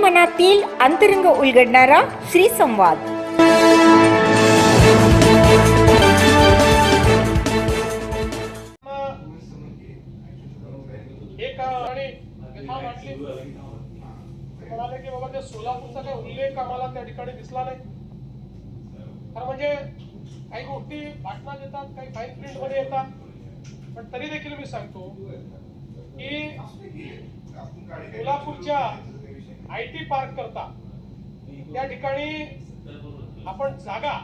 मनातील अंतरंग उलगडणारा श्री संवाद। म्हणाले की बाबा त्या सोलापूरचा काही उल्लेख आम्हाला त्या ठिकाणी दिसला नाही। खरं म्हणजे काही गोष्टी बातम्या येतात, काही फाईन प्रिंट मध्ये येतात, पण तरी देखील मी सांगतो की सोलापूरच्या IT पार्क करता त्या ठिकाणी आपण जागा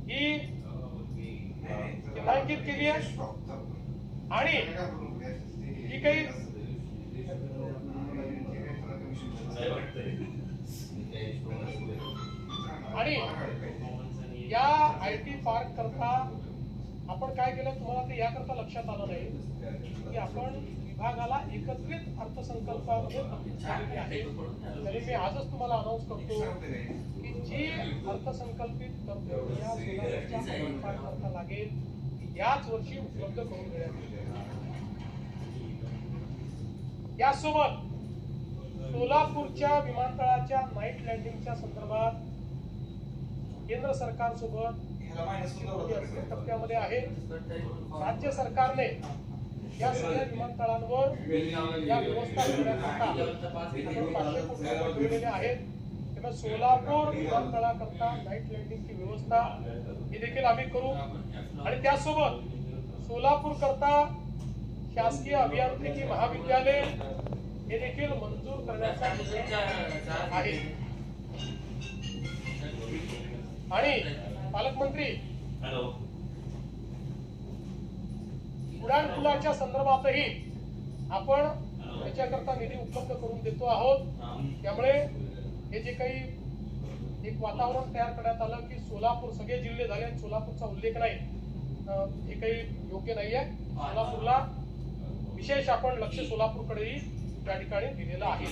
ही चिन्हांकित केली आहे आणि ही काही आणि या IT पार्क करता आपण काय केलं तुम्हाला ते याकरता लक्षात आलं नाही की आपण विभागाला एकत्रित अर्थसंकल्पामध्ये तरतूद केलेली आहे। तरी मी आजच तुम्हाला अनाउन्स करतो की जी अर्थसंकल्पित तरतूद या सोलापूरच्या पार्क करता लागेल याच वर्षी उपलब्ध करून देण्यात येईल। यासोबत सोलापूरच्या विमानतळाच्या नाईट लँडिंगच्या संदर्भात केंद्र सरकार सोबत टप्प्यामध्ये आहे। राज्य सरकारने या सगळ्या विमानतळांवर या व्यवस्था करण्याकरता 500 कोटी वाढवलेले आहेत। त्यामुळे सोलापूर विमानतळाकरता नाईट लँडिंगची व्यवस्था ही देखील आम्ही करू आणि त्यासोबत सोलापूर करता शासकीय अभियांत्रिकी महाविद्यालय हे देखील मंजूर करण्याचा आहे। आणि पालकमंत्री उडान पुलाच्या संदर्भातही आपण त्याच्याकरता निधी उपलब्ध करून देतो आहोत। त्यामुळे हे जे काही एक वातावरण तयार करण्यात आलं की सोलापूर सगळे जिल्हे झाले सोलापूरचा उल्लेख नाही, हे काही योग्य नाहीये। सोलापूरला विशेष आपण लक्ष सोलापूरकडेही त्या ठिकाणी दिलेलं आहे।